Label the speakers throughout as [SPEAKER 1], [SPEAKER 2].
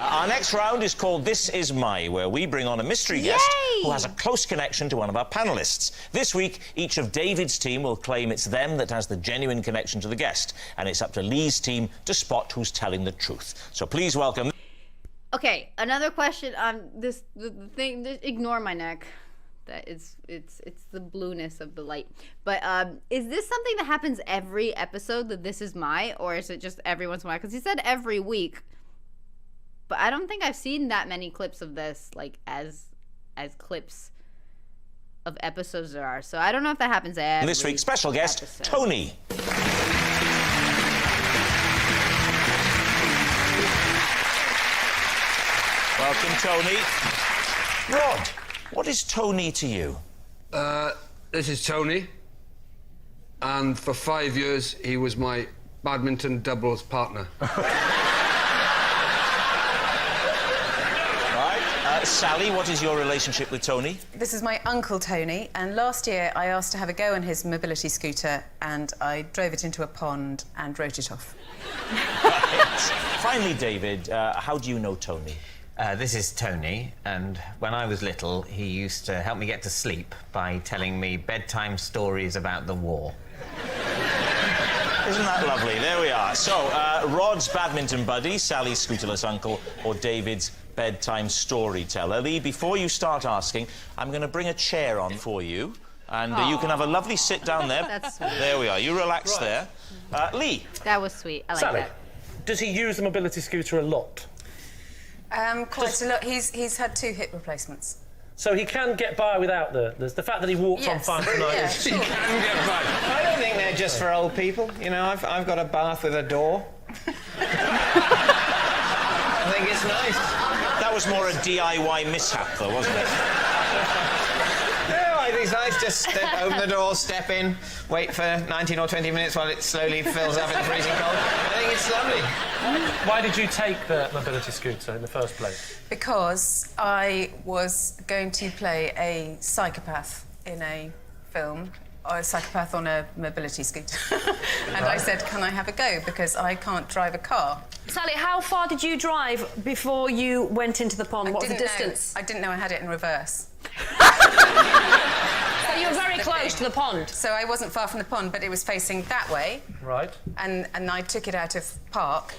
[SPEAKER 1] Our next round is called This Is My, where we bring on a mystery guest who has a close connection to one of our panellists. This week, each of David's team will claim it's them that has the genuine connection to the guest, and it's up to Lee's team to spot who's telling the truth. So please welcome...
[SPEAKER 2] Okay, another question on the thing. Ignore my neck. That it's the blueness of the light. But is this something that happens every episode, that This Is My, or is it just every once in a while? Because he said every week, but I don't think I've seen that many clips of this, like as clips of episodes there are. So I don't know if that happens every
[SPEAKER 1] This week's special guest,
[SPEAKER 2] episode.
[SPEAKER 1] Tony. Welcome, Tony. Rod, what is Tony to you?
[SPEAKER 3] This is Tony, and for 5 years he was my badminton doubles partner.
[SPEAKER 1] Sally, what is your relationship with Tony?
[SPEAKER 4] This is my uncle Tony, and last year I asked to have a go on his mobility scooter, and I drove it into a pond and wrote it off.
[SPEAKER 1] Right. Finally, David, how do you know Tony?
[SPEAKER 5] This is Tony, and when I was little, he used to help me get to sleep by telling me bedtime stories about the war.
[SPEAKER 1] Isn't that lovely? There we are. So, Rod's badminton buddy, Sally's scooterless uncle, or David's bedtime storyteller. Lee, before you start asking, I'm going to bring a chair on for you, and you can have a lovely sit down there.
[SPEAKER 2] That's sweet.
[SPEAKER 1] There we are. You relax there. Lee.
[SPEAKER 2] That was sweet. I like
[SPEAKER 6] Sally,
[SPEAKER 2] that.
[SPEAKER 6] does he use the mobility scooter a lot?
[SPEAKER 4] Quite a lot. He's had 2 hip replacements.
[SPEAKER 6] So he can get by without the fact that he walks on fine tonight.
[SPEAKER 4] Yeah,
[SPEAKER 3] He
[SPEAKER 4] sure.
[SPEAKER 3] can get by.
[SPEAKER 5] I don't think they're just for old people. You know, I've got a bath with a door. I think it's nice.
[SPEAKER 1] That was more a DIY mishap, though, wasn't it?
[SPEAKER 5] No, I think it's nice. Just open the door, step in, wait for 19 or 20 minutes while it slowly fills up in the freezing cold. I think it's lovely.
[SPEAKER 6] Why did you take the mobility scooter in the first place?
[SPEAKER 4] Because I was going to play a psychopath in a film, or a psychopath on a mobility scooter. And I said, can I have a go? Because I can't drive a car.
[SPEAKER 7] Sally, how far did you drive before you went into the pond? What was the distance?
[SPEAKER 4] I didn't know I had it in reverse.
[SPEAKER 7] So you were very close to the pond.
[SPEAKER 4] So I wasn't far from the pond, but it was facing that way.
[SPEAKER 6] Right.
[SPEAKER 4] And I took it out of park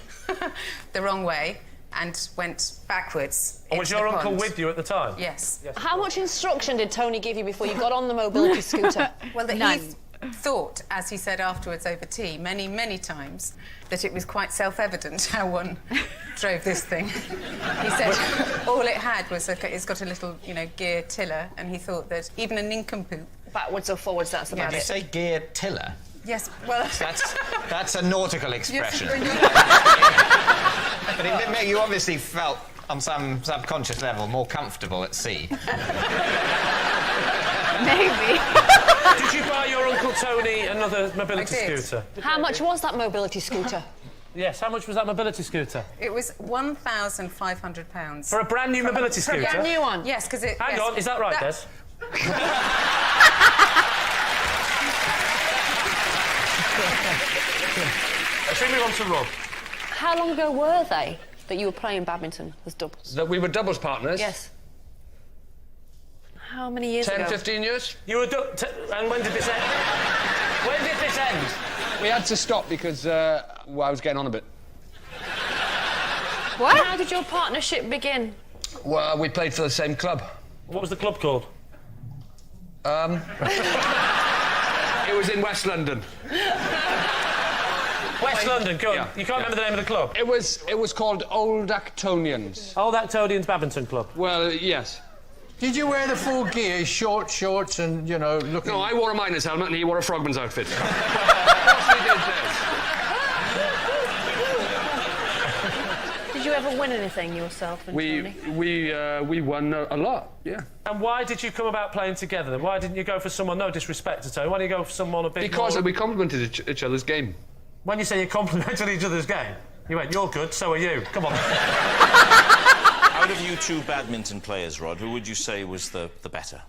[SPEAKER 4] the wrong way and went backwards.
[SPEAKER 6] And was
[SPEAKER 4] into
[SPEAKER 6] your
[SPEAKER 4] the
[SPEAKER 6] uncle
[SPEAKER 4] pond.
[SPEAKER 6] with you at the time?
[SPEAKER 4] Yes.
[SPEAKER 7] How much instruction did Tony give you before you got on the mobility scooter?
[SPEAKER 4] Well,
[SPEAKER 2] None.
[SPEAKER 4] he thought, as he said afterwards over tea, many, many times, that it was quite self-evident how one drove this thing. He said all it had was it's got a little, gear tiller, and he thought that even a nincompoop...
[SPEAKER 7] Backwards or forwards, that's about
[SPEAKER 5] Did you
[SPEAKER 7] it.
[SPEAKER 5] say gear tiller?
[SPEAKER 4] Yes, well...
[SPEAKER 5] That's a nautical expression. But it did make you obviously felt, on some subconscious level, more comfortable at sea.
[SPEAKER 2] Maybe.
[SPEAKER 6] Did you buy your Uncle Tony another mobility
[SPEAKER 4] I did.
[SPEAKER 6] scooter?
[SPEAKER 7] How much was that mobility scooter?
[SPEAKER 6] Yes, how much was that mobility scooter?
[SPEAKER 4] It was £1,500.
[SPEAKER 6] For a brand new mobility
[SPEAKER 7] For a
[SPEAKER 6] scooter?
[SPEAKER 7] brand new one?
[SPEAKER 4] Yes, because it...
[SPEAKER 6] Hang on, is that right, Des? Should we move on to Rob?
[SPEAKER 7] How long ago were they that you were playing badminton as doubles?
[SPEAKER 3] That we were doubles partners.
[SPEAKER 7] Yes. How many years
[SPEAKER 3] 10,
[SPEAKER 7] ago?
[SPEAKER 3] 15 years.
[SPEAKER 6] You were... and when did this end? When did this end?
[SPEAKER 3] We had to stop because I was getting on a bit.
[SPEAKER 7] What? How did your partnership begin?
[SPEAKER 3] Well, we played for the same club.
[SPEAKER 6] What was the club called?
[SPEAKER 3] It was in West London.
[SPEAKER 6] West London, go on.
[SPEAKER 3] Yeah,
[SPEAKER 6] You can't remember the name of the club?
[SPEAKER 3] It was called Old Actonians.
[SPEAKER 6] Old Actonians Badminton Club.
[SPEAKER 3] Well, yes.
[SPEAKER 8] Did you wear the full gear, shorts, and, looking...
[SPEAKER 3] No, I wore a miner's helmet and he wore a frogman's outfit. Of course we did, Des.
[SPEAKER 7] Did you ever win anything yourself and Tony?
[SPEAKER 3] We won a lot, yeah.
[SPEAKER 6] And why did you come about playing together then? Why didn't you go for someone, no disrespect to Tony, why didn't you go for someone a bit
[SPEAKER 3] Because
[SPEAKER 6] more...
[SPEAKER 3] we complimented each other's game.
[SPEAKER 6] When you say you complimented each other's game, you went, you're good, so are you. Come on.
[SPEAKER 1] Out of you two badminton players, Rod, who would you say was the better?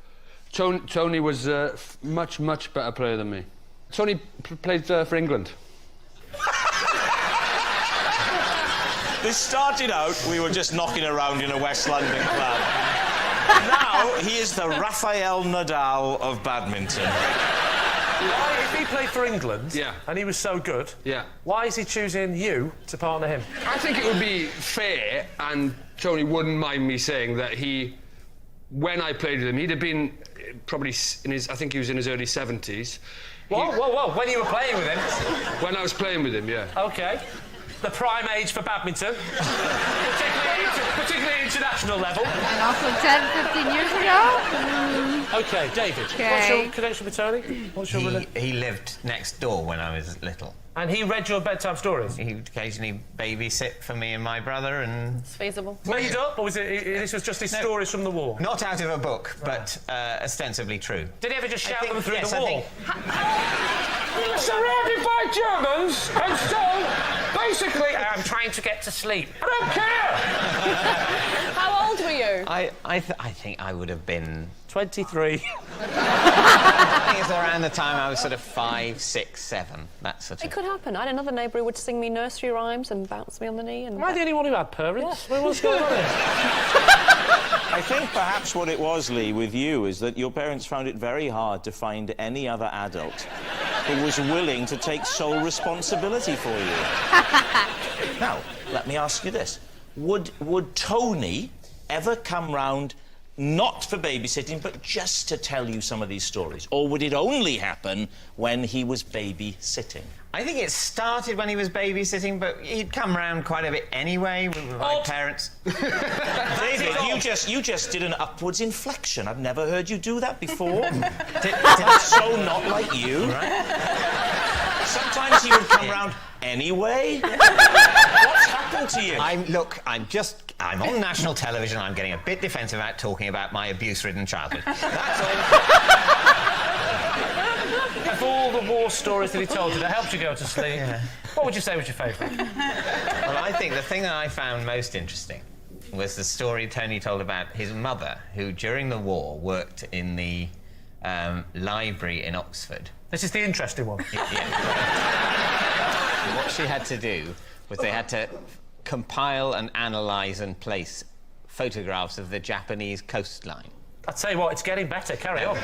[SPEAKER 3] Tony was a much, much better player than me. Tony played for England.
[SPEAKER 1] This started out, we were just knocking around in a West London club. Now, he is the Rafael Nadal of badminton.
[SPEAKER 6] Why, if he played for England and he was so good, why is he choosing you to partner him?
[SPEAKER 3] I think it would be fair, and Tony wouldn't mind me saying that when I played with him, he'd have been probably I think he was in his early 70s.
[SPEAKER 6] Whoa, when you were playing with him?
[SPEAKER 3] When I was playing with him, yeah.
[SPEAKER 6] OK. The prime age for badminton, particularly international level.
[SPEAKER 2] And also 10, 15 years ago?
[SPEAKER 6] OK, David, what's your connection with Tony? What's your
[SPEAKER 5] He lived next door when I was little.
[SPEAKER 6] And he read your bedtime stories?
[SPEAKER 5] He would occasionally babysit for me and my brother, and...
[SPEAKER 7] It's feasible.
[SPEAKER 6] Made up, or was it? This was just his stories from the war?
[SPEAKER 5] Not out of a book, but ostensibly true.
[SPEAKER 6] Did he ever just shout them through the wall?
[SPEAKER 3] Surrounded by Germans, and so, basically...
[SPEAKER 6] I'm trying to get to sleep.
[SPEAKER 3] I don't care!
[SPEAKER 7] How old were you?
[SPEAKER 5] I think I would have been...
[SPEAKER 6] 23.
[SPEAKER 5] I think it's around the time I was sort of 5, 6, 7, that sort of...
[SPEAKER 7] It could happen. I had another neighbour who would sing me nursery rhymes and bounce me on the knee. And
[SPEAKER 6] Am I the only one who had parents? What's going on here?
[SPEAKER 1] I think perhaps what it was, Lee, with you, is that your parents found it very hard to find any other adult who was willing to take sole responsibility for you. Now, let me ask you this. Would Tony ever come round not for babysitting, but just to tell you some of these stories? Or would it only happen when he was babysitting?
[SPEAKER 5] I think it started when he was babysitting, but he'd come round quite a bit anyway with my parents.
[SPEAKER 1] David, you just did an upwards inflection. I've never heard you do that before. That's so not like you. Right? Sometimes he would come round anyway. What's happened to you?
[SPEAKER 5] I'm on national television. I'm getting a bit defensive about talking about my abuse-ridden childhood. That's all.
[SPEAKER 6] Of all the war stories that he told you that helped you go to sleep, what would you say was your favourite?
[SPEAKER 5] Well, I think the thing that I found most interesting was the story Tony told about his mother, who during the war worked in the library in Oxford.
[SPEAKER 6] This is the interesting one.
[SPEAKER 5] What she had to do was they had to compile and analyse and place photographs of the Japanese coastline.
[SPEAKER 6] I'll tell you what, it's getting better. Carry on.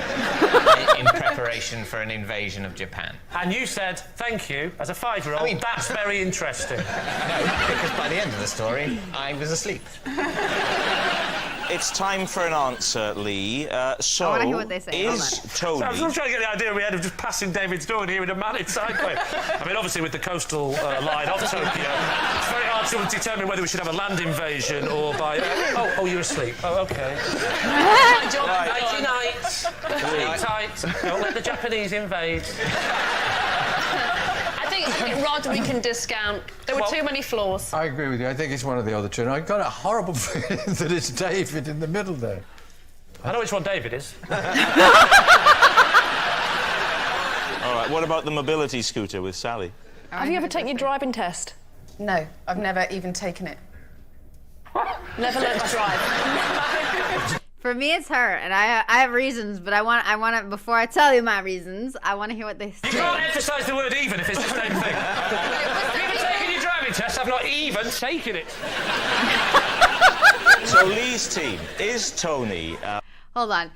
[SPEAKER 5] In preparation for an invasion of Japan.
[SPEAKER 6] And you said, thank you, as a 5-year-old, that's very interesting.
[SPEAKER 5] No, because by the end of the story, I was asleep.
[SPEAKER 1] It's time for an answer, Lee. So,
[SPEAKER 2] I want to hear what they say.
[SPEAKER 1] Is Tony...
[SPEAKER 6] I'm trying to get the idea in my head of just passing David's door and hearing a manic cyclone. I mean, obviously, with the coastal line off Tokyo, it's very hard to determine whether we should have a land invasion or by... oh, you're asleep. Oh, OK. Nighty-night. Sleep tight. Don't let the Japanese invade.
[SPEAKER 7] I think Rod, we can discount. There were too many flaws.
[SPEAKER 8] I agree with you. I think it's one of the other two. And I got a horrible feeling that it's David in the middle there.
[SPEAKER 6] I know which one David is.
[SPEAKER 1] All right, what about the mobility scooter with Sally?
[SPEAKER 7] Have you ever taken your driving test?
[SPEAKER 4] No, I've never even taken it.
[SPEAKER 7] Never learned to drive.
[SPEAKER 2] For me, it's her, and I have reasons, but I want to, before I tell you my reasons, I want to hear what they say.
[SPEAKER 6] You can't emphasise the word even if it's the same thing. Have you ever taken your driving test? I've not even taken it.
[SPEAKER 1] So Lee's team, is Tony...
[SPEAKER 2] Hold on.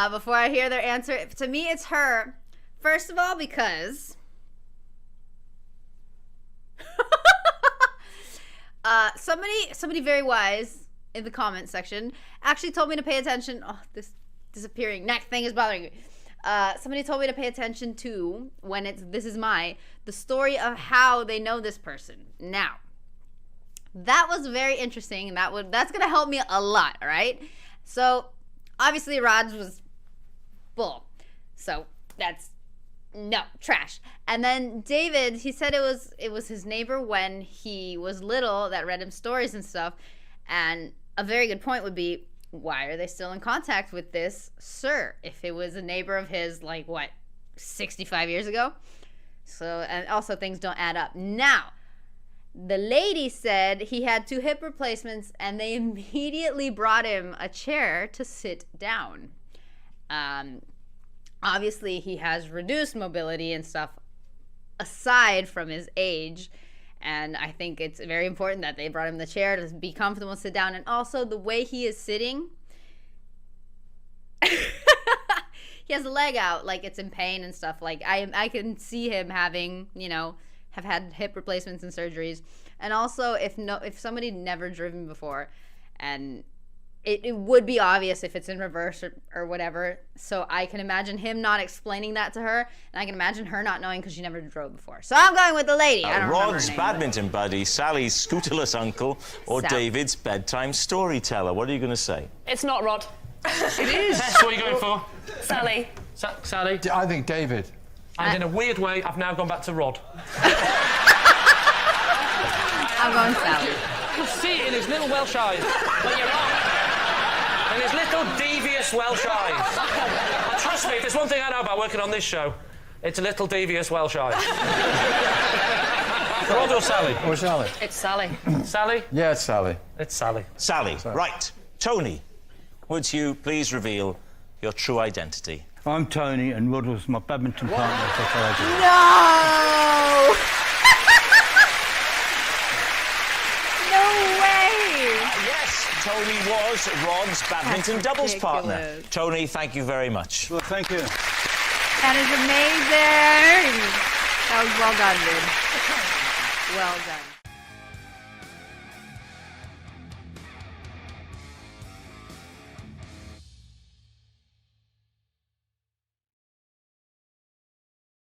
[SPEAKER 2] Before I hear their answer, to me, it's her. First of all, because... somebody very wise in the comment section actually told me to pay attention. Oh, this disappearing neck thing is bothering me. Somebody told me to pay attention to when it's the story of how they know this person. Now, that was very interesting, and that's gonna help me a lot. All right. So obviously Rod's was bull. So that's no trash. And then David, he said it was his neighbor when he was little that read him stories and stuff. And a very good point would be, why are they still in contact with this sir if it was a neighbor of his, like, what, 65 years ago? So, and also things don't add up. Now, the lady said he had 2 hip replacements and they immediately brought him a chair to sit down. Obviously, he has reduced mobility and stuff aside from his age. And I think it's very important that they brought him the chair to be comfortable and sit down. And also the way he is sitting, he has a leg out, like it's in pain and stuff. Like I can see him having, have had hip replacements and surgeries. And also if somebody never driven before, and it would be obvious if it's in reverse or whatever. So I can imagine him not explaining that to her, and I can imagine her not knowing because she never drove before. So I'm going with the lady. I don't remember her
[SPEAKER 1] Rod's
[SPEAKER 2] name,
[SPEAKER 1] badminton buddy, Sally's scooterless uncle, or
[SPEAKER 2] Sal.
[SPEAKER 1] David's bedtime storyteller. What are you going to say?
[SPEAKER 7] It's not Rod.
[SPEAKER 6] It is. That's what are you going for?
[SPEAKER 7] Sally.
[SPEAKER 6] Sally?
[SPEAKER 8] I think David.
[SPEAKER 6] And in a weird way, I've now gone back to Rod.
[SPEAKER 2] I'm going Sally.
[SPEAKER 6] You see it in his little Welsh eyes. But you're wrong. And his little devious Welsh eyes. And trust me, if there's one thing I know about working on this show, it's a little devious Welsh eyes. Rod or Sally?
[SPEAKER 8] Or Sally?
[SPEAKER 7] It's Sally.
[SPEAKER 6] Sally?
[SPEAKER 8] Yeah, it's Sally.
[SPEAKER 6] It's Sally.
[SPEAKER 1] Sally. Right. Tony, would you please reveal your true identity?
[SPEAKER 9] I'm Tony, and Rod was my badminton partner for Terje.
[SPEAKER 2] No! No way!
[SPEAKER 1] Yes, Tony was Rod's badminton
[SPEAKER 2] That's
[SPEAKER 1] doubles partner.
[SPEAKER 2] ridiculous.
[SPEAKER 1] Tony, thank you very much.
[SPEAKER 9] Well, thank you.
[SPEAKER 2] That is amazing! That was well done, dude. Well done.